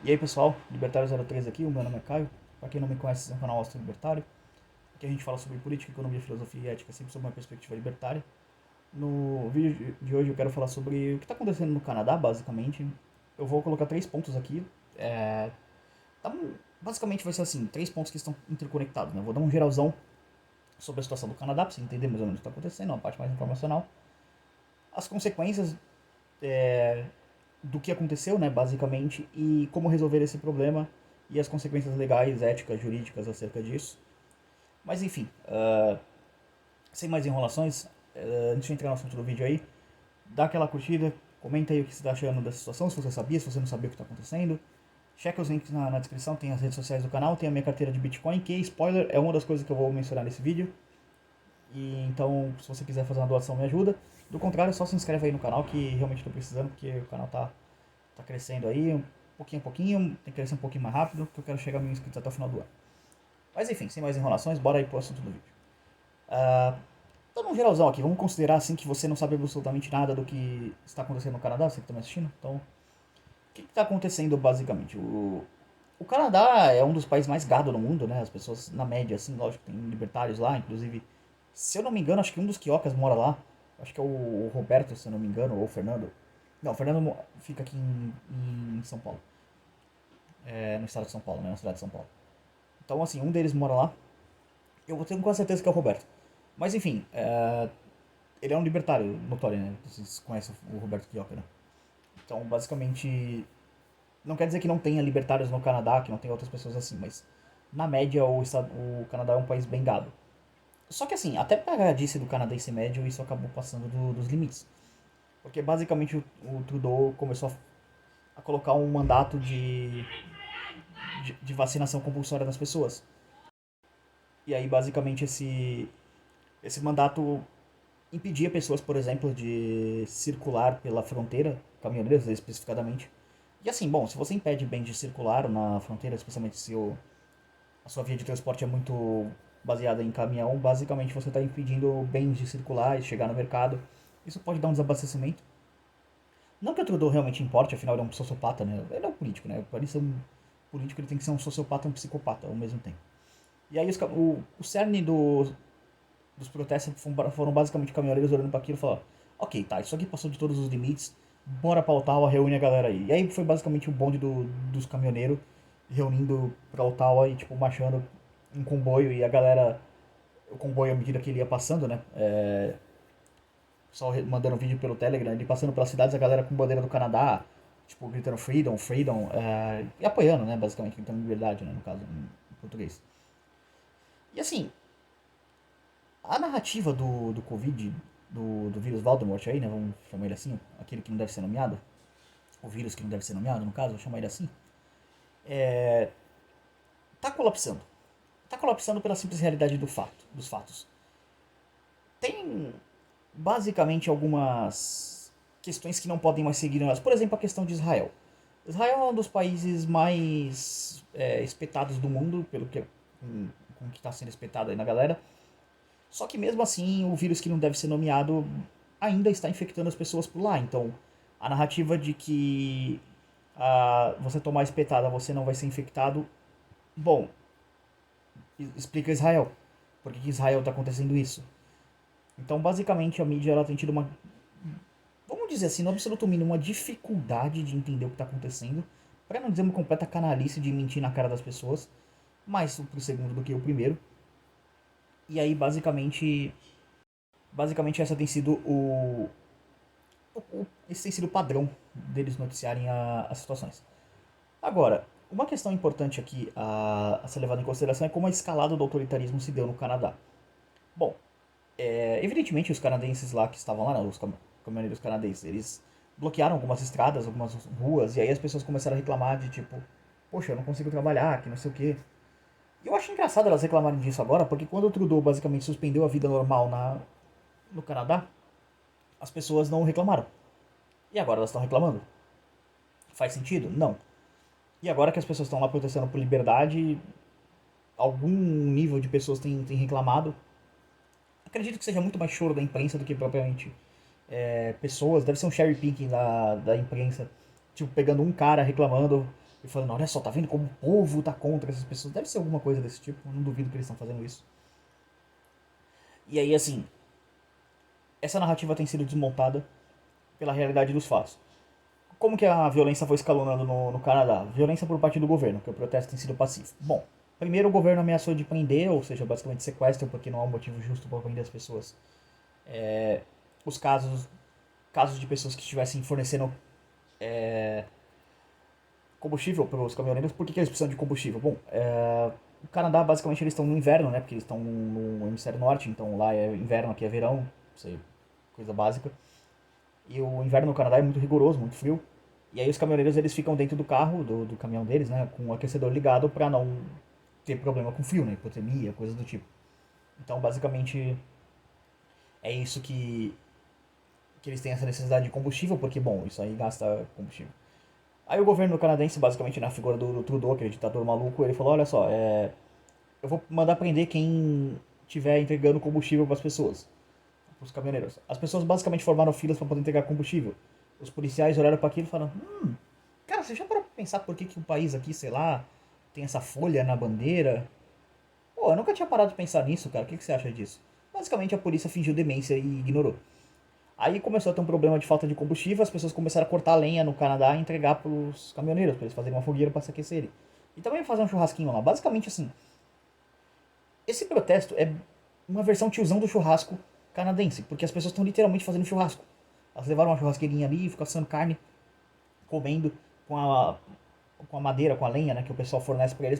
E aí pessoal, Libertário 03 aqui, o meu nome é Caio. Para quem não me conhece, esse é um canal Astro Libertário. Aqui a gente fala sobre política, economia, filosofia e ética, sempre sob uma perspectiva libertária. No vídeo de hoje eu quero falar sobre o que está acontecendo no Canadá, basicamente. Eu vou colocar três pontos aqui. É, tá, basicamente vai ser assim, três pontos que estão interconectados. Né? Eu vou dar um geralzão sobre a situação do Canadá, para você entender mais ou menos o que está acontecendo, uma parte mais informacional. As consequências do que aconteceu, né, basicamente, e como resolver esse problema e as consequências legais, éticas, jurídicas acerca disso. Mas enfim, sem mais enrolações, antes de entrar no assunto do vídeo aí, dá aquela curtida, comenta aí o que você está achando dessa situação, se você sabia, se você não sabia o que está acontecendo. Checa os links na descrição, tem as redes sociais do canal, tem a minha carteira de Bitcoin, que, spoiler, é uma das coisas que eu vou mencionar nesse vídeo. E então, se você quiser fazer uma doação, me ajuda. Do contrário, só se inscreve aí no canal, que realmente estou precisando, porque o canal tá crescendo aí, um pouquinho, tem que crescer um pouquinho mais rápido, porque eu quero chegar a mil inscritos até o final do ano. Mas enfim, sem mais enrolações, bora aí pro assunto do vídeo. Então, num geralzão aqui, vamos considerar assim que você não sabe absolutamente nada do que está acontecendo no Canadá, você que está me assistindo. Então, o que está acontecendo basicamente? O Canadá é um dos países mais gado do mundo, né? As pessoas, na média, assim, lógico, tem libertários lá, inclusive, se eu não me engano, acho que um dos quiocas mora lá. Acho que é o Roberto, se eu não me engano, ou o Fernando. Não, o Fernando fica aqui em São Paulo. No estado de São Paulo, né? Na cidade de São Paulo. Então, assim, um deles mora lá. Eu tenho quase certeza que é o Roberto. Mas, enfim, ele é um libertário notório, né? Vocês conhecem o Roberto Quioca, né? Então, basicamente, não quer dizer que não tenha libertários no Canadá, que não tenha outras pessoas assim, mas na média o Canadá é um país bem gado. Só que assim, até pra gadice do canadense médio, isso acabou passando dos limites. Porque basicamente o Trudeau começou a colocar um mandato de vacinação compulsória nas pessoas. E aí basicamente esse mandato impedia pessoas, por exemplo, de circular pela fronteira, caminhoneiros especificadamente. E assim, bom, se você impede bem de circular na fronteira, especialmente se a sua via de transporte é muito baseada em caminhão, basicamente você está impedindo bens de circular e chegar no mercado. Isso pode dar um desabastecimento. Não que o Trudeau realmente importe, afinal ele é um sociopata, né? Ele é um político, né? Para ele ser um político, ele tem que ser um sociopata e um psicopata ao mesmo tempo. E aí o cerne dos protestos foram basicamente caminhoneiros olhando para aquilo e falando: ok, tá, isso aqui passou de todos os limites, bora pra Ottawa, reúne a galera aí. E aí foi basicamente o bonde dos caminhoneiros reunindo pra Ottawa e tipo marchando um comboio e a galera, o comboio à medida que ele ia passando, né? Só mandando vídeo pelo Telegram, ele passando pelas cidades, a galera com bandeira do Canadá, tipo gritando Freedom, Freedom, e apoiando, né? Basicamente, gritando liberdade, né? No caso, em português. E assim, a narrativa do Covid, do vírus Voldemort aí, né? Vamos chamar ele assim, aquele que não deve ser nomeado. O vírus que não deve ser nomeado, no caso, vou chamar ele assim. Tá colapsando. Tá colapsando pela simples realidade dos fatos. Tem basicamente algumas questões que não podem mais seguir elas. Por exemplo, a questão de Israel. Israel é um dos países mais espetados do mundo, pelo que com o que está sendo espetado aí na galera. Só que mesmo assim, o vírus que não deve ser nomeado ainda está infectando as pessoas por lá. Então, a narrativa de que você tomar espetada você não vai ser infectado, bom, explica Israel. Por que Israel está acontecendo isso? Então, basicamente, a mídia ela tem tido uma, vamos dizer assim, no absoluto mínimo, uma dificuldade de entender o que está acontecendo, para não dizer uma completa canalice de mentir na cara das pessoas, mais pro segundo do que o primeiro. E aí, basicamente essa tem sido esse tem sido o padrão deles noticiarem as situações. Agora, uma questão importante aqui a ser levada em consideração é como a escalada do autoritarismo se deu no Canadá. Bom, evidentemente os canadenses lá que estavam lá, não, os caminhoneiros canadenses, eles bloquearam algumas estradas, algumas ruas, e aí as pessoas começaram a reclamar de tipo, poxa, eu não consigo trabalhar, que não sei o quê. E eu acho engraçado elas reclamarem disso agora, porque quando o Trudeau basicamente suspendeu a vida normal no Canadá, as pessoas não reclamaram. E agora elas estão reclamando. Faz sentido? Não. E agora que as pessoas estão lá protestando por liberdade, algum nível de pessoas tem reclamado. Acredito que seja muito mais choro da imprensa do que propriamente pessoas. Deve ser um cherry picking da imprensa. Tipo, pegando um cara reclamando, E falando, olha só, tá vendo como o povo tá contra essas pessoas? Deve ser alguma coisa desse tipo, eu não duvido que eles estão fazendo isso. E aí, assim, essa narrativa tem sido desmontada pela realidade dos fatos. Como que a violência foi escalonando no Canadá? Violência por parte do governo, que o protesto tem sido pacífico. Bom, primeiro o governo ameaçou de prender, ou seja, basicamente sequestro, porque não há um motivo justo para prender as pessoas. Os casos de pessoas que estivessem fornecendo combustível para os caminhoneiros. Por que eles precisam de combustível? Bom, o Canadá basicamente eles estão no inverno, né? Porque eles estão no hemisfério norte, então lá é inverno, aqui é verão, sei, coisa básica. E o inverno no Canadá é muito rigoroso, muito frio. E aí os caminhoneiros eles ficam dentro do carro, do caminhão deles, né? Com o aquecedor ligado para não ter problema com frio, né? Hipotermia, coisas do tipo. Então basicamente é isso que eles têm essa necessidade de combustível, porque bom, isso aí gasta combustível. Aí o governo canadense, basicamente na figura do Trudeau, aquele ditador maluco, ele falou, olha só, eu vou mandar prender quem estiver entregando combustível para as pessoas, para os caminhoneiros. As pessoas basicamente formaram filas para poder entregar combustível. Os policiais olharam para aquilo e falaram, cara, você já parou pra pensar por que o país aqui, sei lá, tem essa folha na bandeira? Pô, eu nunca tinha parado de pensar nisso, cara, o que você acha disso? Basicamente a polícia fingiu demência e ignorou. Aí começou a ter um problema de falta de combustível, as pessoas começaram a cortar lenha no Canadá e entregar pros caminhoneiros, para eles fazerem uma fogueira para se aquecerem. E também fazer um churrasquinho lá. Basicamente assim, esse protesto é uma versão tiozão do churrasco canadense, porque as pessoas estão literalmente fazendo churrasco. Elas levaram uma churrasqueirinha ali e ficam assando carne, comendo com a madeira, com a lenha, né, que o pessoal fornece para eles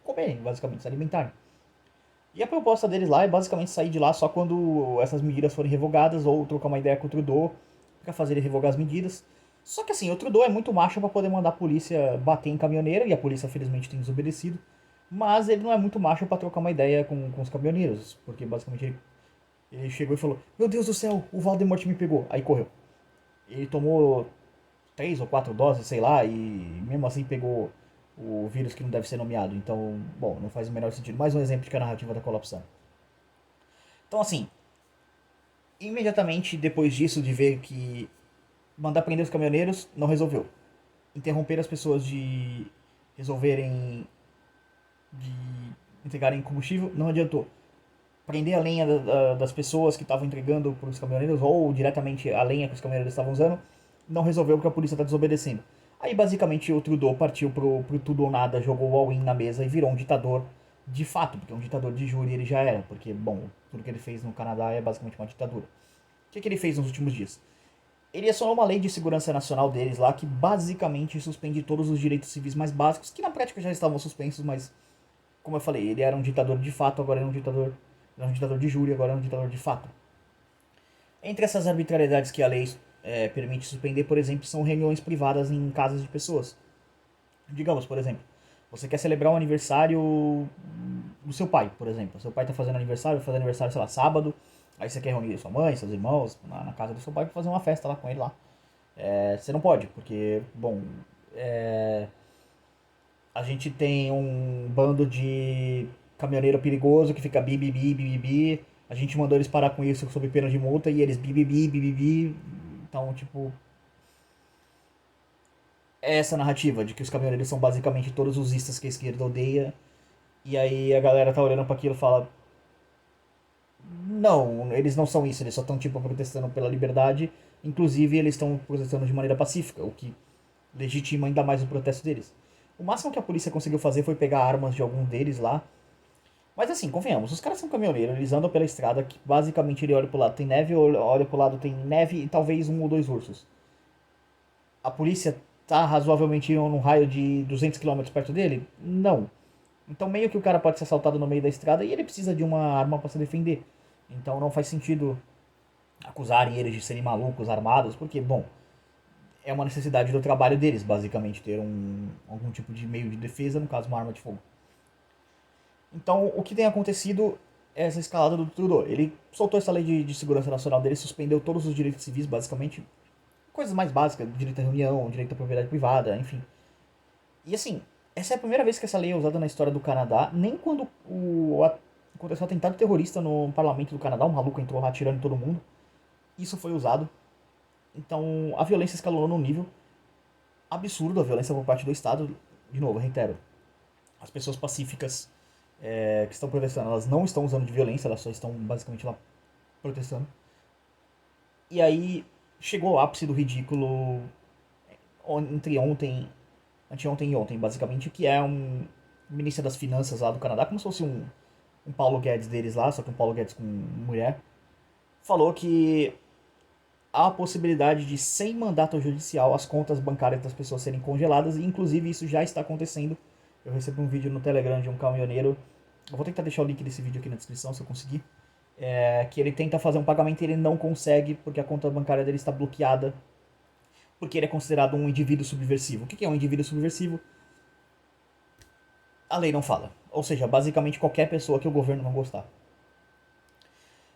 comerem, basicamente, se alimentarem. E a proposta deles lá é basicamente sair de lá só quando essas medidas forem revogadas ou trocar uma ideia com o Trudeau para fazer ele revogar as medidas. Só que assim, o Trudeau é muito macho para poder mandar a polícia bater em caminhoneiro e a polícia felizmente tem desobedecido. Mas ele não é muito macho para trocar uma ideia com os caminhoneiros, porque basicamente ele chegou e falou: Meu Deus do céu, o Voldemort me pegou. Aí correu. Ele tomou 3 ou 4 doses, sei lá, e mesmo assim pegou o vírus que não deve ser nomeado. Então, bom, não faz o menor sentido. Mais um exemplo de que a narrativa está colapsando. Então, assim, imediatamente depois disso, de ver que mandar prender os caminhoneiros não resolveu. Interromper as pessoas de resolverem, de entregarem combustível, não adiantou. Prender a lenha das pessoas que estavam entregando para os caminhoneiros, ou diretamente a lenha que os caminhoneiros estavam usando, não resolveu porque a polícia está desobedecendo. Aí basicamente o Trudeau partiu pro tudo ou nada, jogou o all-in na mesa e virou um ditador de fato, porque um ditador de júri ele já era, porque, bom, tudo que ele fez no Canadá é basicamente uma ditadura. O que ele fez nos últimos dias? Ele acionou uma lei de segurança nacional deles lá que basicamente suspende todos os direitos civis mais básicos, que na prática já estavam suspensos, mas, como eu falei, ele era um ditador de fato, agora era um ditador de júri, agora é um ditador de fato. Entre essas arbitrariedades que a lei permite suspender, por exemplo, são reuniões privadas em casas de pessoas. Digamos, por exemplo, você quer celebrar o aniversário do seu pai, por exemplo. Seu pai está fazendo aniversário, vai fazer aniversário, sei lá, sábado. Aí você quer reunir sua mãe, seus irmãos na casa do seu pai para fazer uma festa lá com ele lá. Você não pode, porque, bom, a gente tem um bando de caminhoneiro perigoso que fica bibibi, bibibi. A gente mandou eles parar com isso sob pena de multa e eles bibibi, bibibi. Então, tipo, é essa narrativa de que os caminhoneiros são basicamente todos os istas que a esquerda odeia. E aí a galera tá olhando para aquilo e fala: Não, eles não são isso, eles só estão tipo protestando pela liberdade. Inclusive, eles estão protestando de maneira pacífica, o que legitima ainda mais o protesto deles. O máximo que a polícia conseguiu fazer foi pegar armas de algum deles lá. Mas assim, convenhamos, os caras são caminhoneiros, eles andam pela estrada que basicamente ele olha pro lado tem neve, olha pro lado tem neve e talvez um ou dois ursos. A polícia tá razoavelmente num raio de 200 quilômetros perto dele? Não. Então meio que o cara pode ser assaltado no meio da estrada e ele precisa de uma arma para se defender. Então não faz sentido acusarem eles de serem malucos, armados, porque, bom, é uma necessidade do trabalho deles, basicamente, ter algum tipo de meio de defesa, no caso uma arma de fogo. Então o que tem acontecido é essa escalada do Trudeau. Ele soltou essa lei de segurança nacional dele, suspendeu todos os direitos civis, basicamente, coisas mais básicas, direito à reunião, direito à propriedade privada, enfim. E assim, essa é a primeira vez que essa lei é usada na história do Canadá, nem quando aconteceu o atentado terrorista no parlamento do Canadá, um maluco entrou lá atirando em todo mundo. Isso foi usado. Então a violência escalonou num nível absurdo, a violência por parte do Estado. de novo, reitero, as pessoas pacíficas que estão protestando, elas não estão usando de violência, elas só estão basicamente lá protestando. E aí chegou o ápice do ridículo entre anteontem e ontem, basicamente, que é um ministro das finanças lá do Canadá, como se fosse um Paulo Guedes deles lá, só que um Paulo Guedes com mulher, falou que há a possibilidade de, sem mandato judicial, as contas bancárias das pessoas serem congeladas, e inclusive isso já está acontecendo. Eu recebi um vídeo no Telegram de um caminhoneiro, eu vou tentar deixar o link desse vídeo aqui na descrição, se eu conseguir, que ele tenta fazer um pagamento e ele não consegue, porque a conta bancária dele está bloqueada, porque ele é considerado um indivíduo subversivo. O que é um indivíduo subversivo? A lei não fala. Ou seja, basicamente qualquer pessoa que o governo não gostar.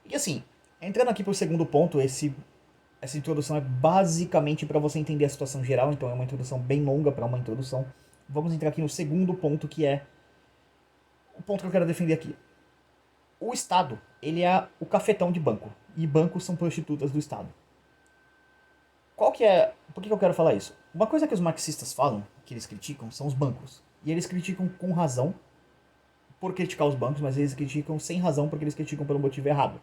E assim, entrando aqui pro segundo ponto, essa introdução é basicamente para você entender a situação geral, então é uma introdução bem longa para uma introdução. Vamos entrar aqui no segundo ponto, que é o ponto que eu quero defender aqui. O Estado, ele é o cafetão de banco, e bancos são prostitutas do Estado. Qual que é... Por que eu quero falar isso? Uma coisa que os marxistas falam, que eles criticam, são os bancos. E eles criticam com razão por criticar os bancos, mas eles criticam sem razão porque eles criticam pelo motivo errado.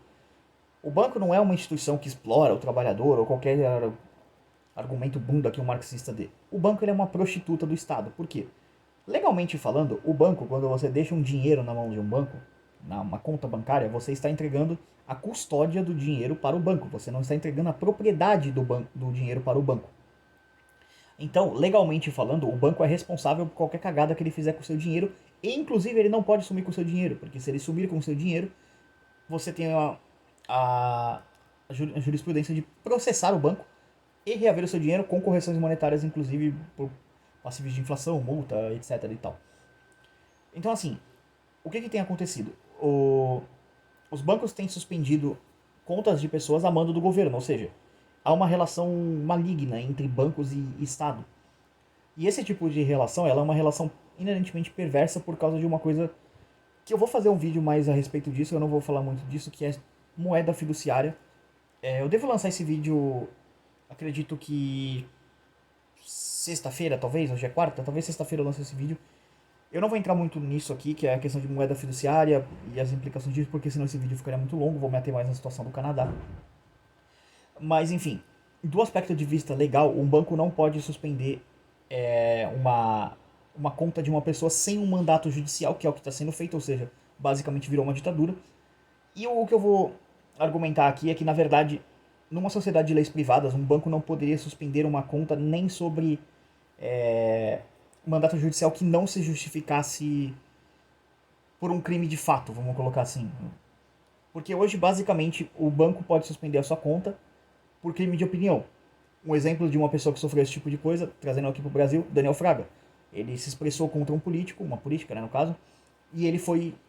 O banco não é uma instituição que explora o trabalhador ou qualquer argumento bunda que um marxista dê. O banco ele é uma prostituta do Estado. Por quê? Legalmente falando, o banco, quando você deixa um dinheiro na mão de um banco, numa conta bancária, você está entregando a custódia do dinheiro para o banco. Você não está entregando a propriedade do dinheiro para o banco. Então, legalmente falando, o banco é responsável por qualquer cagada que ele fizer com o seu dinheiro, e inclusive ele não pode sumir com o seu dinheiro, porque se ele sumir com o seu dinheiro, você tem a jurisprudência de processar o banco e reaver o seu dinheiro com correções monetárias, inclusive por passíveis de inflação, multa, etc. e tal. Então, assim, o que tem acontecido? Os bancos têm suspendido contas de pessoas a mando do governo, ou seja, há uma relação maligna entre bancos e Estado. E esse tipo de relação, ela é uma relação inerentemente perversa por causa de uma coisa que eu vou fazer um vídeo mais a respeito disso, eu não vou falar muito disso, que é moeda fiduciária. Eu devo lançar esse vídeo, acredito que sexta-feira, talvez, hoje é quarta, talvez sexta-feira eu lance esse vídeo. Eu não vou entrar muito nisso aqui, que é a questão de moeda fiduciária e as implicações disso, porque senão esse vídeo ficaria muito longo, vou me ater mais na situação do Canadá. Mas, enfim, do aspecto de vista legal, um banco não pode suspender uma conta de uma pessoa sem um mandato judicial, que é o que está sendo feito, ou seja, basicamente virou uma ditadura. E o que eu vou argumentar aqui é que, na verdade, numa sociedade de leis privadas, um banco não poderia suspender uma conta nem sobre mandato judicial que não se justificasse por um crime de fato, vamos colocar assim. Porque hoje, basicamente, o banco pode suspender a sua conta por crime de opinião. Um exemplo de uma pessoa que sofreu esse tipo de coisa, trazendo aqui para o Brasil, Daniel Fraga. Ele se expressou contra um político, uma política, né, no caso, e ele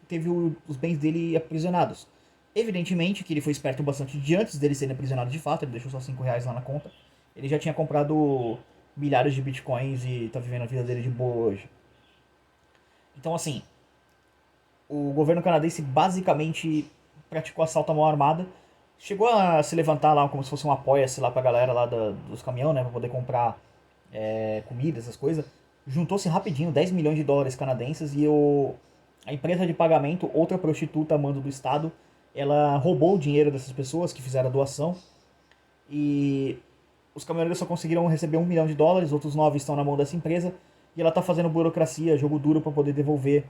teve os bens dele aprisionados. Evidentemente que ele foi esperto bastante de antes dele ser aprisionado de fato, ele deixou só R$ 5 lá na conta. Ele já tinha comprado milhares de bitcoins e tá vivendo a vida dele de boa hoje. Então, assim, o governo canadense basicamente praticou assalto à mão armada. Chegou a se levantar lá como se fosse um apoia-se lá pra galera lá dos caminhões, né, pra poder comprar comida, essas coisas. Juntou-se rapidinho, 10 milhões de dólares canadenses, e a empresa de pagamento, outra prostituta a mando do Estado, ela roubou o dinheiro dessas pessoas que fizeram a doação, e os caminhoneiros só conseguiram receber $1 milhão, outros 9 estão na mão dessa empresa, e ela tá fazendo burocracia, jogo duro para poder devolver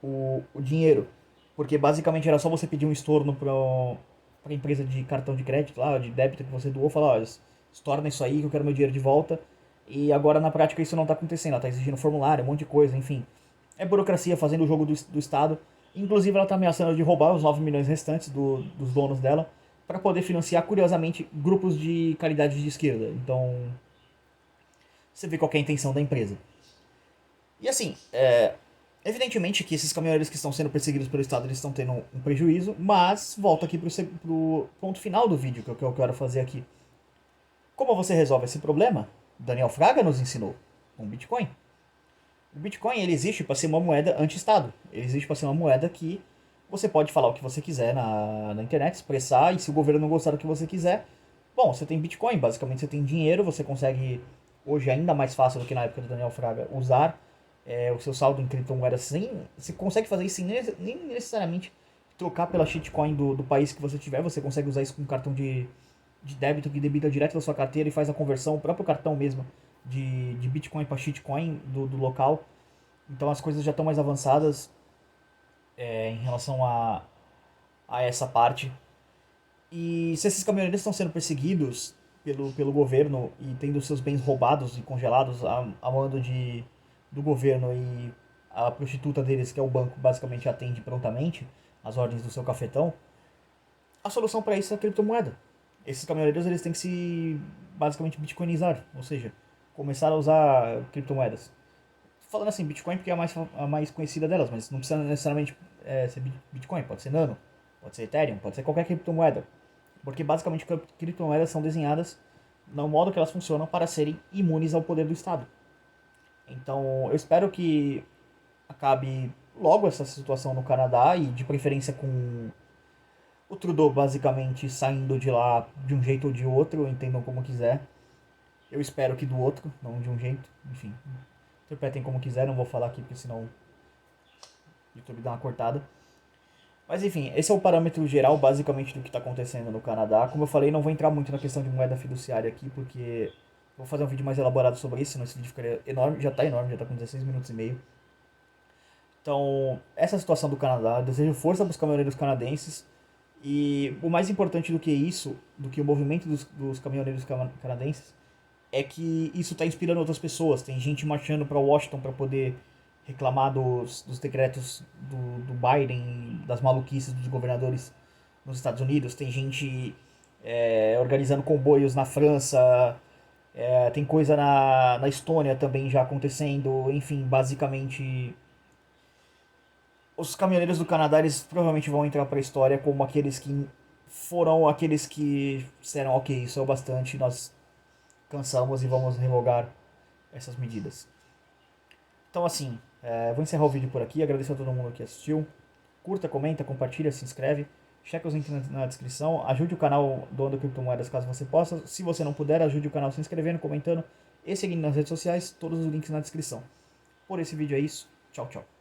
o dinheiro. Porque basicamente era só você pedir um estorno pra empresa de cartão de crédito, lá, de débito que você doou, falar, ó, estorna isso aí que eu quero meu dinheiro de volta. E agora na prática isso não tá acontecendo, ela tá exigindo formulário, um monte de coisa, enfim. É burocracia fazendo o jogo do Estado. Inclusive ela tá ameaçando de roubar os 9 milhões restantes dos donos dela para poder financiar, curiosamente, grupos de caridade de esquerda. Então, você vê qual é a intenção da empresa. E assim, evidentemente que esses caminhoneiros que estão sendo perseguidos pelo Estado, eles estão tendo um prejuízo, mas volto aqui pro ponto final do vídeo que eu quero fazer aqui. Como você resolve esse problema? Daniel Fraga nos ensinou com o Bitcoin. O Bitcoin ele existe para ser uma moeda anti-Estado. Ele existe para ser uma moeda que você pode falar o que você quiser na internet, expressar, e se o governo não gostar do que você quiser, bom, você tem Bitcoin, basicamente você tem dinheiro, você consegue, hoje ainda mais fácil do que na época do Daniel Fraga, usar o seu saldo em criptomoedas sem. Você consegue fazer isso sem nem necessariamente trocar pela shitcoin do país que você tiver. Você consegue usar isso com um cartão de débito que debita direto da sua carteira e faz a conversão, o próprio cartão mesmo, de Bitcoin para shitcoin do local. Então as coisas já estão mais avançadas em relação a essa parte. E se esses caminhoneiros estão sendo perseguidos pelo governo e tendo seus bens roubados e congelados a mando do governo e a prostituta deles, que é o banco, basicamente atende prontamente as ordens do seu cafetão, a solução para isso é a criptomoeda. Esses caminhoneiros eles têm que se basicamente bitcoinizar, ou seja, começar a usar criptomoedas. Falando assim, Bitcoin porque é a mais conhecida delas, mas não precisa necessariamente ser Bitcoin, pode ser Nano, pode ser Ethereum, pode ser qualquer criptomoeda. Porque basicamente criptomoedas são desenhadas no modo que elas funcionam para serem imunes ao poder do Estado. Então eu espero que acabe logo essa situação no Canadá e de preferência com o Trudeau basicamente saindo de lá de um jeito ou de outro, entendam como quiser. Eu espero que do outro, não de um jeito, enfim. Interpretem como quiser, não vou falar aqui porque senão o YouTube dá uma cortada. Mas enfim, esse é o parâmetro geral basicamente do que está acontecendo no Canadá. Como eu falei, não vou entrar muito na questão de moeda fiduciária aqui, porque vou fazer um vídeo mais elaborado sobre isso, senão esse vídeo ficaria enorme, já está com 16 minutos e meio. Então, essa é a situação do Canadá. Eu desejo força para os caminhoneiros canadenses. E o mais importante do que isso, do que o movimento dos caminhoneiros canadenses, é que isso está inspirando outras pessoas. Tem gente marchando para Washington para poder reclamar dos decretos do Biden, das maluquices dos governadores nos Estados Unidos. Tem gente organizando comboios na França, tem coisa na Estônia também já acontecendo. Enfim, basicamente, os caminhoneiros do Canadá eles provavelmente vão entrar para a história como aqueles que foram aqueles que disseram: ok, isso é o bastante, nós cansamos e vamos revogar essas medidas. Então assim, vou encerrar o vídeo por aqui, agradeço a todo mundo que assistiu. Curta, comenta, compartilha, se inscreve. Checa os links na descrição. Ajude o canal Doando Criptomoedas caso você possa. Se você não puder, ajude o canal se inscrevendo, comentando e seguindo nas redes sociais. Todos os links na descrição. Por esse vídeo é isso. Tchau, tchau.